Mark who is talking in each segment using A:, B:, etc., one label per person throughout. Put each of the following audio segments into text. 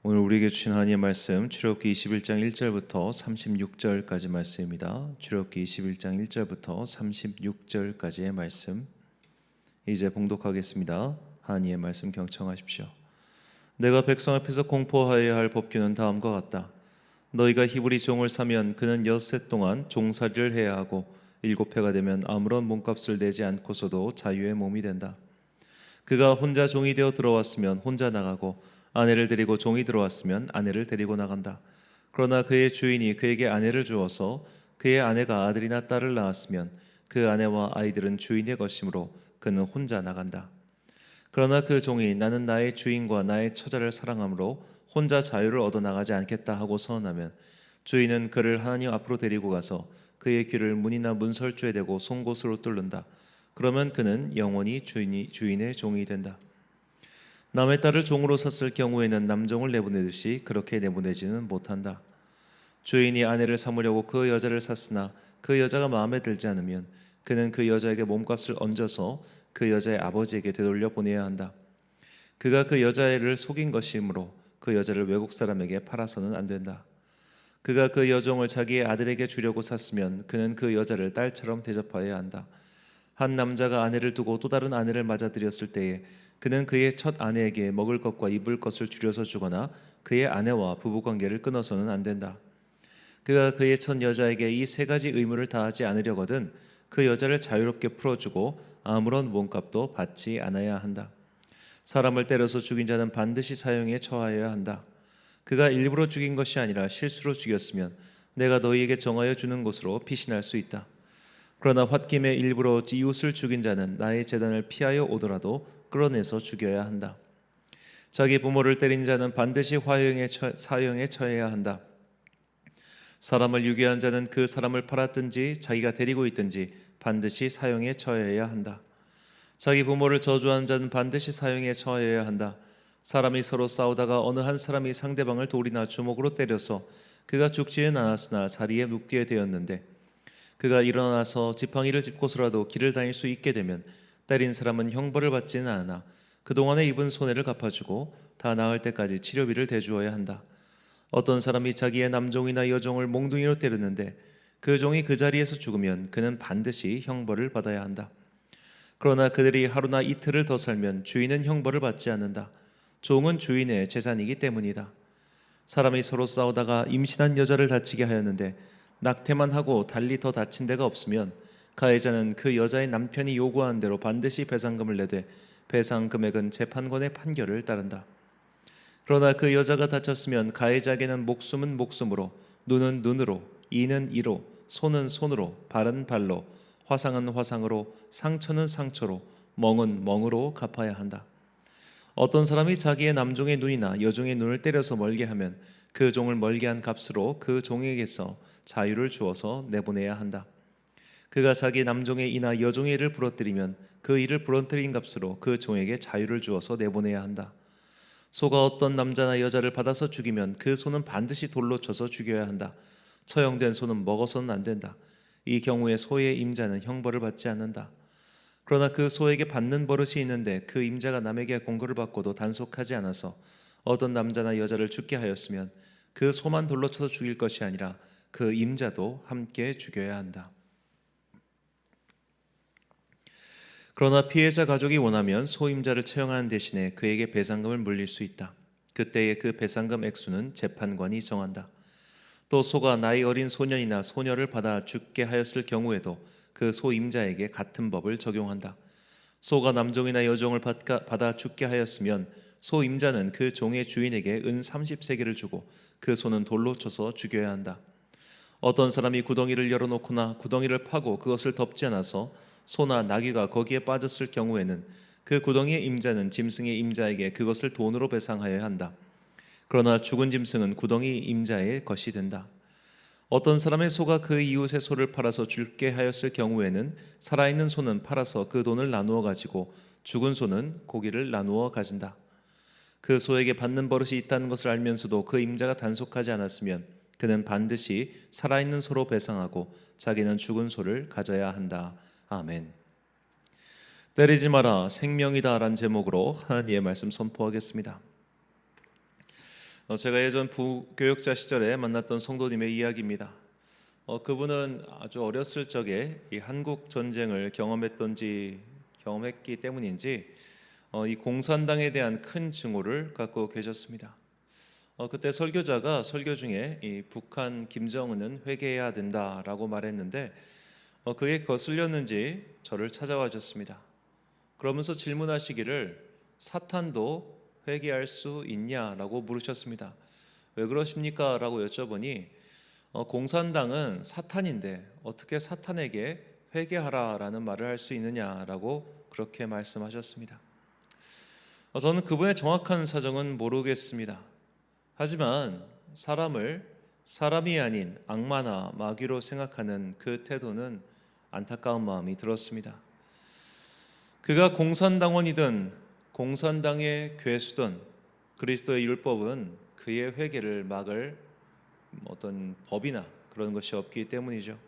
A: 오늘 우리에게 주신 하나님의 말씀 출애굽기 21장 1절부터 36절까지 말씀입니다. 출애굽기 21장 1절부터 36절까지의 말씀 이제 봉독하겠습니다. 하나님의 말씀 경청하십시오. 내가 백성 앞에서 공포하여야 할 법규는 다음과 같다. 너희가 히브리 종을 사면 그는 엿새 동안 종살이를 해야 하고 7해가 되면 아무런 몸값을 내지 않고서도 자유의 몸이 된다. 그가 혼자 종이 되어 들어왔으면 혼자 나가고 아내를 데리고 종이 들어왔으면 아내를 데리고 나간다. 그러나 그의 주인이 그에게 아내를 주어서 그의 아내가 아들이나 딸을 낳았으면 그 아내와 아이들은 주인의 것이므로 그는 혼자 나간다. 그러나 그 종이 나는 나의 주인과 나의 처자를 사랑하므로 혼자 자유를 얻어 나가지 않겠다 하고 선언하면 주인은 그를 하나님 앞으로 데리고 가서 그의 귀를 문이나 문설주에 대고 송곳으로 뚫는다. 그러면 그는 영원히 주인의 종이 된다. 남의 딸을 종으로 샀을 경우에는 남종을 내보내듯이 그렇게 내보내지는 못한다. 주인이 아내를 삼으려고 그 여자를 샀으나 그 여자가 마음에 들지 않으면 그는 그 여자에게 몸값을 얹어서 그 여자의 아버지에게 되돌려 보내야 한다. 그가 그 여자를 속인 것이므로 그 여자를 외국 사람에게 팔아서는 안 된다. 그가 그 여종을 자기의 아들에게 주려고 샀으면 그는 그 여자를 딸처럼 대접하여야 한다. 한 남자가 아내를 두고 또 다른 아내를 맞아들였을 때에 그는 그의 첫 아내에게 먹을 것과 입을 것을 줄여서 주거나 그의 아내와 부부관계를 끊어서는 안 된다. 그가 그의 첫 여자에게 이 세 가지 의무를 다하지 않으려거든 그 여자를 자유롭게 풀어주고 아무런 몸값도 받지 않아야 한다. 사람을 때려서 죽인 자는 반드시 사형에 처하여야 한다. 그가 일부러 죽인 것이 아니라 실수로 죽였으면 내가 너희에게 정하여 주는 것으로 피신할 수 있다. 그러나 홧김에 일부러 이웃을 죽인 자는 나의 제단을 피하여 오더라도 끌어내서 죽여야 한다. 자기 부모를 때린 자는 반드시 사형에 처해야 한다. 사람을 유괴한 자는 그 사람을 팔았든지 자기가 데리고 있든지 반드시 사형에 처해야 한다. 자기 부모를 저주한 자는 반드시 사형에 처해야 한다. 사람이 서로 싸우다가 어느 한 사람이 상대방을 돌이나 주먹으로 때려서 그가 죽지는 않았으나 자리에 눕게 되었는데 그가 일어나서 지팡이를 짚고서라도 길을 다닐 수 있게 되면 때린 사람은 형벌을 받지는 않아 그동안에 입은 손해를 갚아주고 다 나을 때까지 치료비를 대주어야 한다. 어떤 사람이 자기의 남종이나 여종을 몽둥이로 때리는데 그 종이 그 자리에서 죽으면 그는 반드시 형벌을 받아야 한다. 그러나 그들이 하루나 이틀을 더 살면 주인은 형벌을 받지 않는다. 종은 주인의 재산이기 때문이다. 사람이 서로 싸우다가 임신한 여자를 다치게 하였는데 낙태만 하고 달리 더 다친 데가 없으면 가해자는 그 여자의 남편이 요구한 대로 반드시 배상금을 내되 배상 금액은 재판관의 판결을 따른다. 그러나 그 여자가 다쳤으면 가해자에게는 목숨은 목숨으로, 눈은 눈으로, 이는 이로, 손은 손으로, 발은 발로, 화상은 화상으로, 상처는 상처로, 멍은 멍으로 갚아야 한다. 어떤 사람이 자기의 남종의 눈이나 여종의 눈을 때려서 멀게 하면 그 종을 멀게 한 값으로 그 종에게서 자유를 주어서 내보내야 한다. 그가 자기 남종의 이나 여종의 일을 부러뜨리면 그 일을 부러뜨린 값으로 그 종에게 자유를 주어서 내보내야 한다. 소가 어떤 남자나 여자를 받아서 죽이면 그 소는 반드시 돌로 쳐서 죽여야 한다. 처형된 소는 먹어서는 안 된다. 이 경우에 소의 임자는 형벌을 받지 않는다. 그러나 그 소에게 받는 버릇이 있는데 그 임자가 남에게 공고를 받고도 단속하지 않아서 어떤 남자나 여자를 죽게 하였으면 그 소만 돌로 쳐서 죽일 것이 아니라 그 임자도 함께 죽여야 한다. 그러나 피해자 가족이 원하면 소임자를 처형하는 대신에 그에게 배상금을 물릴 수 있다. 그때의 그 배상금 액수는 재판관이 정한다. 또 소가 나이 어린 소년이나 소녀를 받아 죽게 하였을 경우에도 그 소임자에게 같은 법을 적용한다. 소가 남종이나 여종을 받아 죽게 하였으면 소임자는 그 종의 주인에게 은 30세겔을 주고 그 소는 돌로 쳐서 죽여야 한다. 어떤 사람이 구덩이를 열어놓거나 구덩이를 파고 그것을 덮지 않아서 소나 나귀가 거기에 빠졌을 경우에는 그 구덩이의 임자는 짐승의 임자에게 그것을 돈으로 배상하여야 한다. 그러나 죽은 짐승은 구덩이 임자의 것이 된다. 어떤 사람의 소가 그 이웃의 소를 팔아서 죽게 하였을 경우에는 살아있는 소는 팔아서 그 돈을 나누어 가지고 죽은 소는 고기를 나누어 가진다. 그 소에게 받는 버릇이 있다는 것을 알면서도 그 임자가 단속하지 않았으면 그는 반드시 살아있는 소로 배상하고 자기는 죽은 소를 가져야 한다. 아멘. 때리지 마라 생명이다 라는 제목으로 하나님의 말씀 선포하겠습니다. 제가 예전 부교역자 시절에 만났던 성도님의 이야기입니다. 그분은 아주 어렸을 적에 이 한국 전쟁을 경험했기 때문인지 이 공산당에 대한 큰 증오를 갖고 계셨습니다. 그때 설교자가 설교 중에 이 북한 김정은은 회개해야 된다라고 말했는데 그게 거슬렸는지 저를 찾아와 줬습니다. 그러면서 질문하시기를 사탄도 회개할 수 있냐라고 물으셨습니다. 왜 그러십니까? 라고 여쭤보니 공산당은 사탄인데 어떻게 사탄에게 회개하라라는 말을 할 수 있느냐라고 그렇게 말씀하셨습니다. 저는 그분의 정확한 사정은 모르겠습니다. 하지만 사람을 사람이 아닌 악마나 마귀로 생각하는 그 태도는 안타까운 마음이 들었습니다. 그가 공산당원이든 공산당의 괴수든 그리스도의 율법은 그의 회개를 막을 어떤 법이나 그런 것이 없기 때문이죠.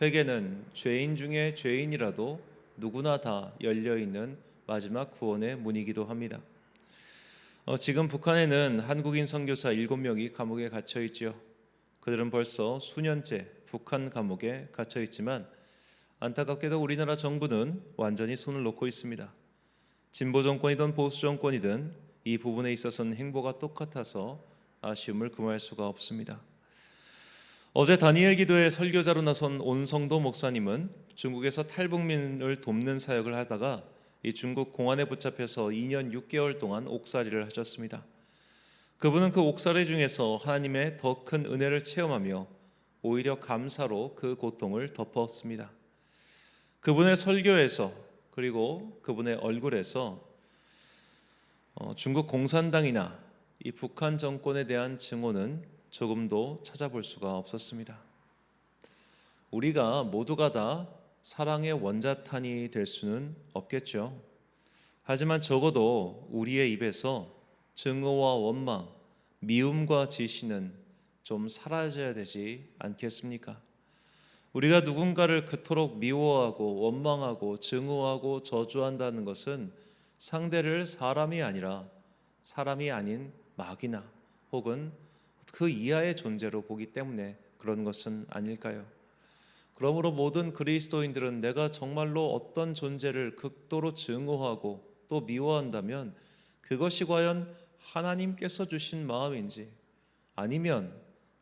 A: 회개는 죄인 중에 죄인이라도 누구나 다 열려있는 마지막 구원의 문이기도 합니다. 지금 북한에는 한국인 선교사 7명이 감옥에 갇혀 있지요. 그들은 벌써 수년째 북한 감옥에 갇혀 있지만 안타깝게도 우리나라 정부는 완전히 손을 놓고 있습니다. 진보 정권이든 보수 정권이든 이 부분에 있어서는 행보가 똑같아서 아쉬움을 금할 수가 없습니다. 어제 다니엘 기도에 설교자로 나선 온성도 목사님은 중국에서 탈북민을 돕는 사역을 하다가 이 중국 공안에 붙잡혀서 2년 6개월 동안 옥살이를 하셨습니다. 그분은 그 옥살이 중에서 하나님의 더 큰 은혜를 체험하며 오히려 감사로 그 고통을 덮었습니다. 그분의 설교에서 그리고 그분의 얼굴에서 중국 공산당이나 이 북한 정권에 대한 증오는 조금도 찾아볼 수가 없었습니다. 우리가 모두가 다 사랑의 원자탄이 될 수는 없겠죠. 하지만 적어도 우리의 입에서 증오와 원망, 미움과 지시는 좀 사라져야 되지 않겠습니까? 우리가 누군가를 그토록 미워하고 원망하고 증오하고 저주한다는 것은 상대를 사람이 아니라 사람이 아닌 마귀나 혹은 그 이하의 존재로 보기 때문에 그런 것은 아닐까요? 그러므로 모든 그리스도인들은 내가 정말로 어떤 존재를 극도로 증오하고 또 미워한다면 그것이 과연 하나님께서 주신 마음인지 아니면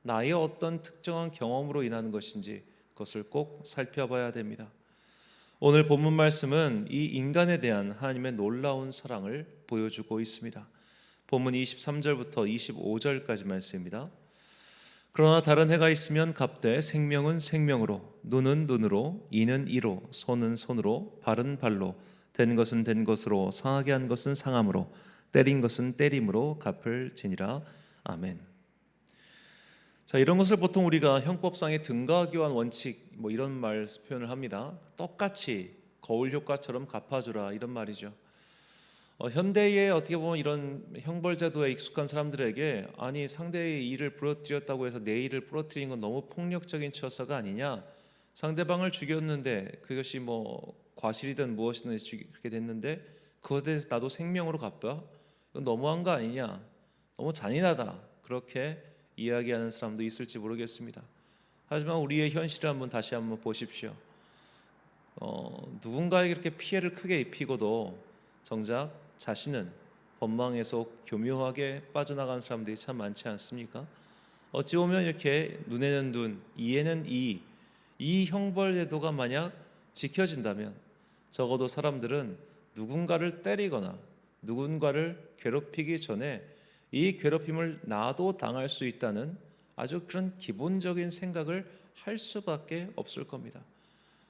A: 나의 어떤 특정한 경험으로 인한 것인지 그것을 꼭 살펴봐야 됩니다. 오늘 본문 말씀은 이 인간에 대한 하나님의 놀라운 사랑을 보여주고 있습니다. 본문 23절부터 25절까지 말씀입니다. 그러나 다른 해가 있으면 갑되 생명은 생명으로 눈은 눈으로 이는 이로 손은 손으로 발은 발로 된 것은 된 것으로 상하게 한 것은 상함으로 때린 것은 때림으로 갚을지니라. 아멘. 자, 이런 것을 보통 우리가 형법상의 등가교환 원칙 이런 말 표현을 합니다. 똑같이 거울 효과처럼 갚아주라 이런 말이죠. 현대에 어떻게 보면 이런 형벌제도에 익숙한 사람들에게 아니 상대의 일을 부러뜨렸다고 해서 내 일을 부러뜨린 건 너무 폭력적인 처사가 아니냐, 상대방을 죽였는데 그것이 과실이든 무엇이든 그렇게 됐는데 그것에 대해서 나도 생명으로 갚아? 이건 너무한 거 아니냐, 너무 잔인하다, 그렇게 이야기하는 사람도 있을지 모르겠습니다. 하지만 우리의 현실을 다시 한번 보십시오. 누군가에게 이렇게 피해를 크게 입히고도 정작 자신은 법망에서 교묘하게 빠져나간 사람들이 참 많지 않습니까? 어찌 보면 이렇게 눈에는 눈, 이에는 이 형벌 제도가 만약 지켜진다면 적어도 사람들은 누군가를 때리거나 누군가를 괴롭히기 전에 이 괴롭힘을 나도 당할 수 있다는 아주 그런 기본적인 생각을 할 수밖에 없을 겁니다.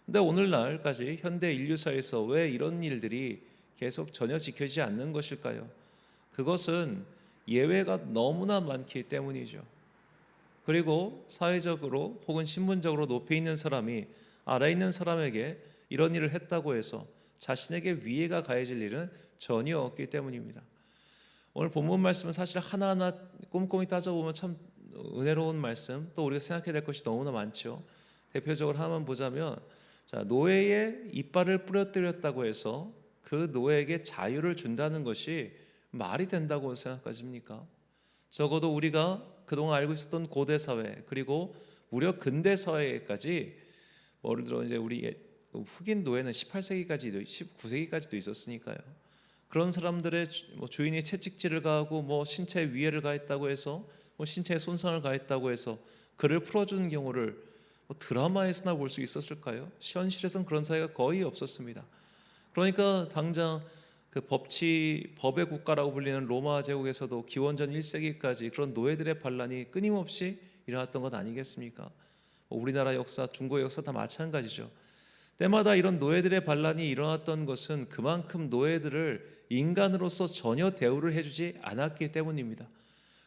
A: 근데 오늘날까지 현대 인류사에서 왜 이런 일들이 계속 전혀 지켜지지 않는 것일까요? 그것은 예외가 너무나 많기 때문이죠. 그리고 사회적으로 혹은 신분적으로 높이 있는 사람이 아래 있는 사람에게 이런 일을 했다고 해서 자신에게 위해가 가해질 일은 전혀 없기 때문입니다. 오늘 본문 말씀은 사실 하나하나 꼼꼼히 따져보면 참 은혜로운 말씀, 또 우리가 생각해야 될 것이 너무나 많죠. 대표적으로 하나만 보자면, 노예의 이빨을 부러뜨렸다고 해서 그 노예에게 자유를 준다는 것이 말이 된다고 생각하십니까? 적어도 우리가 그동안 알고 있었던 고대 사회, 그리고 무려 근대 사회까지, 예를 들어 이제 우리 흑인 노예는 18세기까지도 19세기까지도 있었으니까요. 그런 사람들의 주인이 채찍질을 가하고 신체 위해를 가했다고 해서 신체에 손상을 가했다고 해서 그를 풀어주는 경우를 드라마에서나 볼 수 있었을까요? 현실에서는 그런 사회가 거의 없었습니다. 그러니까 당장 그 법의 국가라고 불리는 로마 제국에서도 기원전 1세기까지 그런 노예들의 반란이 끊임없이 일어났던 것 아니겠습니까? 우리나라 역사, 중국의 역사 다 마찬가지죠. 때마다 이런 노예들의 반란이 일어났던 것은 그만큼 노예들을 인간으로서 전혀 대우를 해주지 않았기 때문입니다.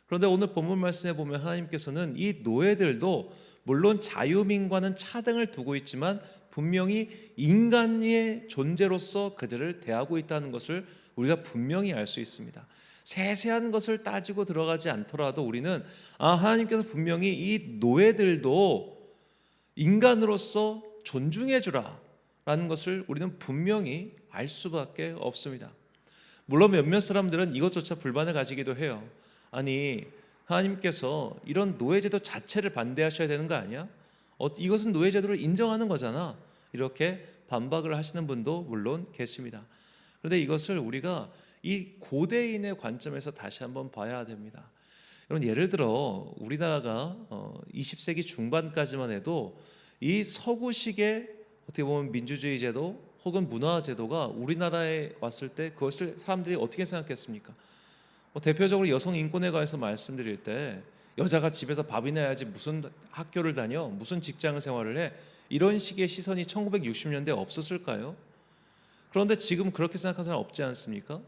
A: 그런데 오늘 본문 말씀에 보면 하나님께서는 이 노예들도 물론 자유민과는 차등을 두고 있지만 분명히 인간의 존재로서 그들을 대하고 있다는 것을 우리가 분명히 알 수 있습니다. 세세한 것을 따지고 들어가지 않더라도 우리는 하나님께서 분명히 이 노예들도 인간으로서 존중해 주라 라는 것을 우리는 분명히 알 수밖에 없습니다. 물론 몇몇 사람들은 이것조차 불만을 가지기도 해요. 아니, 하나님께서 이런 노예제도 자체를 반대하셔야 되는 거 아니야? 이것은 노예제도를 인정하는 거잖아. 이렇게 반박을 하시는 분도 물론 계십니다. 그런데 이것을 우리가 이 고대인의 관점에서 다시 한번 봐야 됩니다. 여러분, 예를 들어 우리나라가 20세기 중반까지만 해도 이 서구식의 어떻게 보면 민주주의 제도 혹은 문화 제도가 우리나라에 왔을 때 그것을 사람들이 어떻게 생각했습니까? 대표적으로 여성 인권에 관해서 말씀드릴 때 여자가 집에서 밥이나 해야지 무슨 학교를 다녀, 무슨 직장 생활을 해, 이런 식의 시선이 1960년대에 없었을까요? 그런데 지금 그렇게 생각하는 사람 없지 않습니까?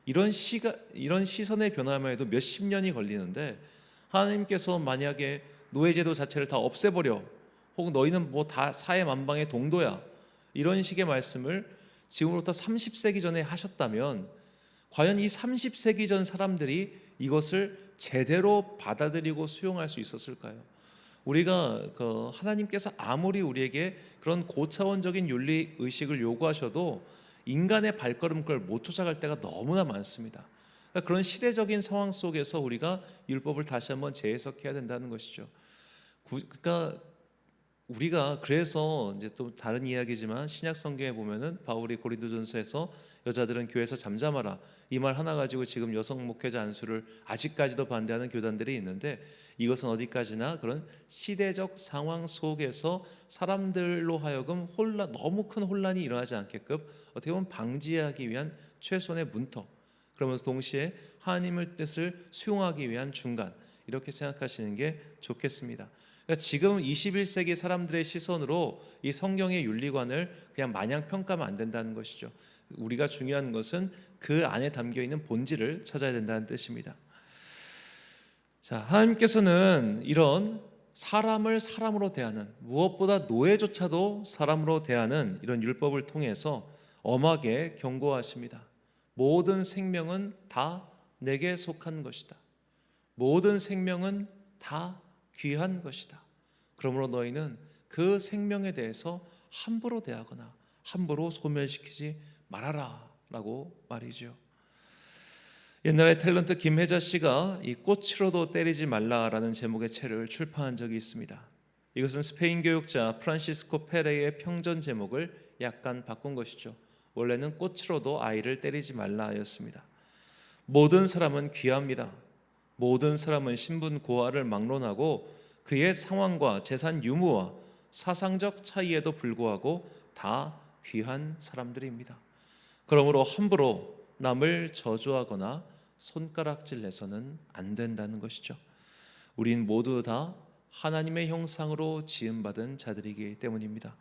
A: 이런 시선의 변화만 해도 몇십 년이 걸리는데 하나님께서 만약에 노예제도 자체를 다 없애버려, 혹은 너희는 다 사해 만방의 동도야, 이런 식의 말씀을 지금으로부터 30세기 전에 하셨다면 과연 이 30세기 전 사람들이 이것을 제대로 받아들이고 수용할 수 있었을까요? 우리가 하나님께서 아무리 우리에게 그런 고차원적인 윤리 의식을 요구하셔도 인간의 발걸음을 못 쫓아갈 때가 너무나 많습니다. 그러니까 그런 시대적인 상황 속에서 우리가 율법을 다시 한번 재해석해야 된다는 것이죠. 그러니까 우리가 그래서 이제 또 다른 이야기지만 신약 성경에 보면은 바울이 고린도전서에서 여자들은 교회에서 잠잠하라, 이 말 하나 가지고 지금 여성 목회자 안수를 아직까지도 반대하는 교단들이 있는데, 이것은 어디까지나 그런 시대적 상황 속에서 사람들로 하여금 너무 큰 혼란이 일어나지 않게끔 어떻게 보면 방지하기 위한 최소한의 문턱, 그러면서 동시에 하나님의 뜻을 수용하기 위한 중간, 이렇게 생각하시는 게 좋겠습니다. 그러니까 지금 21세기 사람들의 시선으로 이 성경의 윤리관을 그냥 마냥 평가하면 안 된다는 것이죠. 우리가 중요한 것은 그 안에 담겨 있는 본질을 찾아야 된다는 뜻입니다. 자, 하나님께서는 이런 사람을 사람으로 대하는, 무엇보다 노예조차도 사람으로 대하는 이런 율법을 통해서 엄하게 경고하십니다. 모든 생명은 다 내게 속한 것이다. 모든 생명은 다 귀한 것이다. 그러므로 너희는 그 생명에 대해서 함부로 대하거나 함부로 소멸시키지 말아라 라고 말이죠. 옛날에 탤런트 김혜자 씨가 이 꽃으로도 때리지 말라라는 제목의 책을 출판한 적이 있습니다. 이것은 스페인 교육자 프란시스코 페레의 평전 제목을 약간 바꾼 것이죠. 원래는 꽃으로도 아이를 때리지 말라였습니다. 모든 사람은 귀합니다. 모든 사람은 신분 고하를 막론하고 그의 상황과 재산 유무와 사상적 차이에도 불구하고 다 귀한 사람들입니다. 그러므로 함부로 남을 저주하거나 손가락질 내서는 안 된다는 것이죠. 우린 모두 다 하나님의 형상으로 지음받은 자들이기 때문입니다.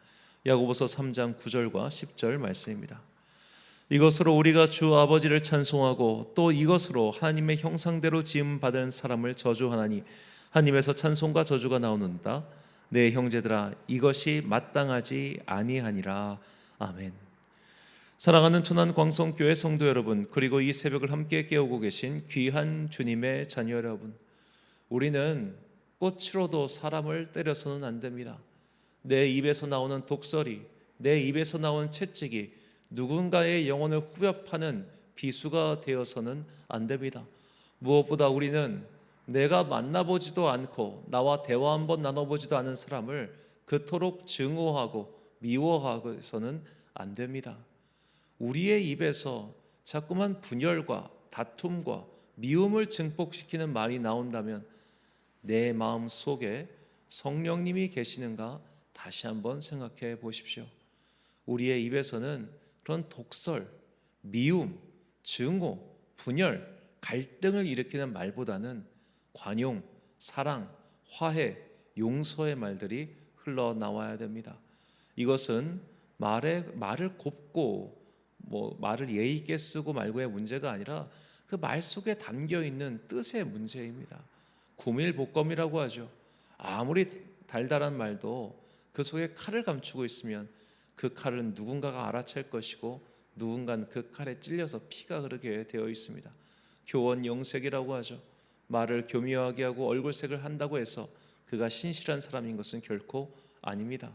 A: 야고보서 3장 9절과 10절 말씀입니다. 이것으로 우리가 주 아버지를 찬송하고 또 이것으로 하나님의 형상대로 지음받은 사람을 저주하나니 하나님에서 찬송과 저주가 나오는다. 내 형제들아, 이것이 마땅하지 아니하니라. 아멘. 사랑하는 천안광성교회 성도 여러분, 그리고 이 새벽을 함께 깨우고 계신 귀한 주님의 자녀 여러분, 우리는 꽃으로도 사람을 때려서는 안 됩니다. 내 입에서 나오는 독설이, 내 입에서 나온 채찍이 누군가의 영혼을 후벼파는 비수가 되어서는 안 됩니다. 무엇보다 우리는 내가 만나보지도 않고 나와 대화 한번 나눠보지도 않은 사람을 그토록 증오하고 미워하고서는 안 됩니다. 우리의 입에서 자꾸만 분열과 다툼과 미움을 증폭시키는 말이 나온다면 내 마음 속에 성령님이 계시는가 다시 한번 생각해 보십시오. 우리의 입에서는 그런 독설, 미움, 증오, 분열, 갈등을 일으키는 말보다는 관용, 사랑, 화해, 용서의 말들이 흘러나와야 됩니다. 이것은 말을 곱고 말을 예의 있게 쓰고 말고의 문제가 아니라 그 말 속에 담겨 있는 뜻의 문제입니다. 구밀복검이라고 하죠. 아무리 달달한 말도 그 속에 칼을 감추고 있으면 그 칼은 누군가가 알아챌 것이고 누군가는 그 칼에 찔려서 피가 흐르게 되어 있습니다. 교원영색이라고 하죠. 말을 교묘하게 하고 얼굴색을 한다고 해서 그가 신실한 사람인 것은 결코 아닙니다.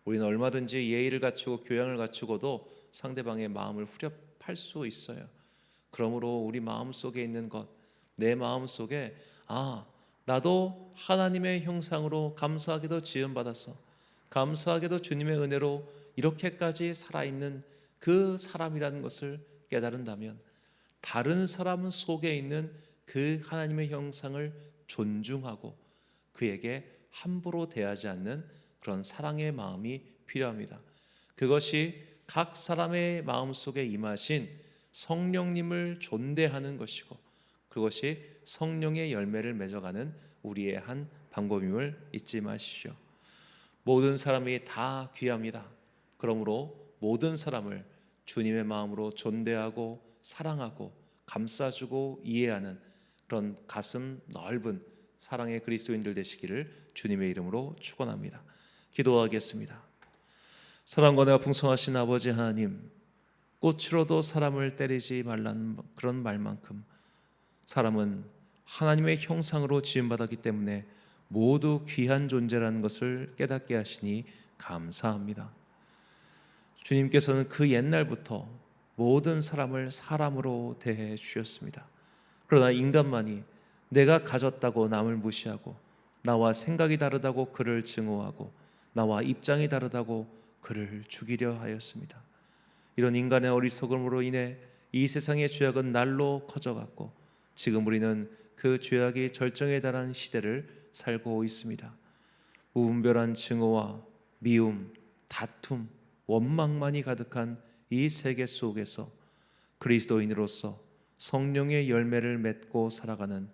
A: 우리는 얼마든지 예의를 갖추고 교양을 갖추고도 상대방의 마음을 후려팔 수 있어요. 그러므로 우리 마음 속에 있는 것, 내 마음 속에 나도 하나님의 형상으로 감사하게도 지음받아서 감사하게도 주님의 은혜로 이렇게까지 살아있는 그 사람이라는 것을 깨달은다면 다른 사람 속에 있는 그 하나님의 형상을 존중하고 그에게 함부로 대하지 않는 그런 사랑의 마음이 필요합니다. 그것이 각 사람의 마음속에 임하신 성령님을 존대하는 것이고 그것이 성령의 열매를 맺어가는 우리의 한 방법임을 잊지 마십시오. 모든 사람이 다 귀합니다. 그러므로 모든 사람을 주님의 마음으로 존대하고 사랑하고 감싸주고 이해하는 그런 가슴 넓은 사랑의 그리스도인들 되시기를 주님의 이름으로 축원합니다. 기도하겠습니다. 사랑과 은혜가 풍성하신 아버지 하나님, 꽃으로도 사람을 때리지 말라는 그런 말만큼 사람은 하나님의 형상으로 지음받았기 때문에 모두 귀한 존재라는 것을 깨닫게 하시니 감사합니다. 주님께서는 그 옛날부터 모든 사람을 사람으로 대해 주셨습니다. 그러나 인간만이 내가 가졌다고 남을 무시하고 나와 생각이 다르다고 그를 증오하고 나와 입장이 다르다고 그를 죽이려 하였습니다. 이런 인간의 어리석음으로 인해 이 세상의 죄악은 날로 커져갔고 지금 우리는 그 죄악이 절정에 달한 시대를 살고 있습니다. 무분별한 증오와 미움, 다툼, 원망만이 가득한 이 세계 속에서 그리스도인으로서 성령의 열매를 맺고 살아가는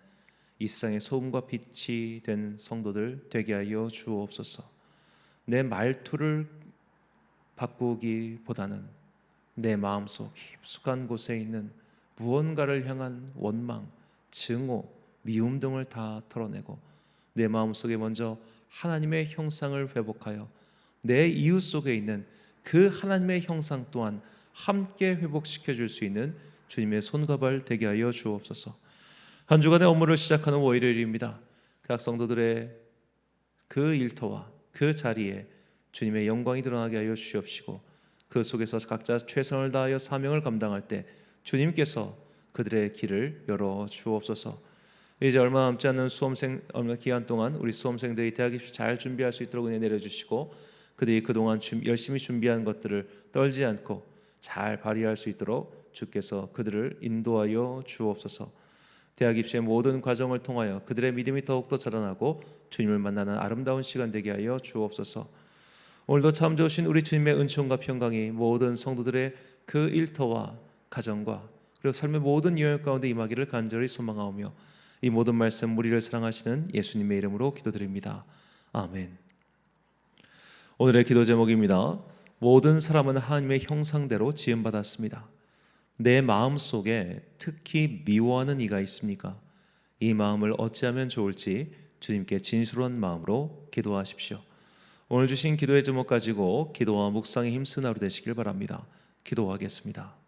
A: 이 세상의 소금과 빛이 된 성도들 되게 하여 주옵소서. 내 말투를 바꾸기보다는 내 마음속 깊숙한 곳에 있는 무언가를 향한 원망, 증오, 미움 등을 다 털어내고 내 마음속에 먼저 하나님의 형상을 회복하여 내 이웃 속에 있는 그 하나님의 형상 또한 함께 회복시켜 줄 수 있는 주님의 손과 발 되게 하여 주옵소서. 한 주간의 업무를 시작하는 월요일입니다. 각 성도들의 그 일터와 그 자리에 주님의 영광이 드러나게 하여 주시옵시고 그 속에서 각자 최선을 다하여 사명을 감당할 때 주님께서 그들의 길을 열어 주옵소서. 이제 얼마 남지 않는 얼마 기간 동안 우리 수험생들이 대학 입시 잘 준비할 수 있도록 은혜 내려주시고 그들이 그동안 열심히 준비한 것들을 떨지 않고 잘 발휘할 수 있도록 주께서 그들을 인도하여 주옵소서. 대학 입시의 모든 과정을 통하여 그들의 믿음이 더욱더 자라나고 주님을 만나는 아름다운 시간 되게 하여 주옵소서. 오늘도 참 좋으신 우리 주님의 은총과 평강이 모든 성도들의 그 일터와 가정과 그리고 삶의 모든 영역 가운데 임하기를 간절히 소망하오며 이 모든 말씀 우리를 사랑하시는 예수님의 이름으로 기도드립니다. 아멘. 오늘의 기도 제목입니다. 모든 사람은 하나님의 형상대로 지음받았습니다. 내 마음 속에 특히 미워하는 이가 있습니까? 이 마음을 어찌하면 좋을지 주님께 진실한 마음으로 기도하십시오. 오늘 주신 기도의 제목 가지고 기도와 묵상에 힘쓰는 하루 되시길 바랍니다. 기도하겠습니다.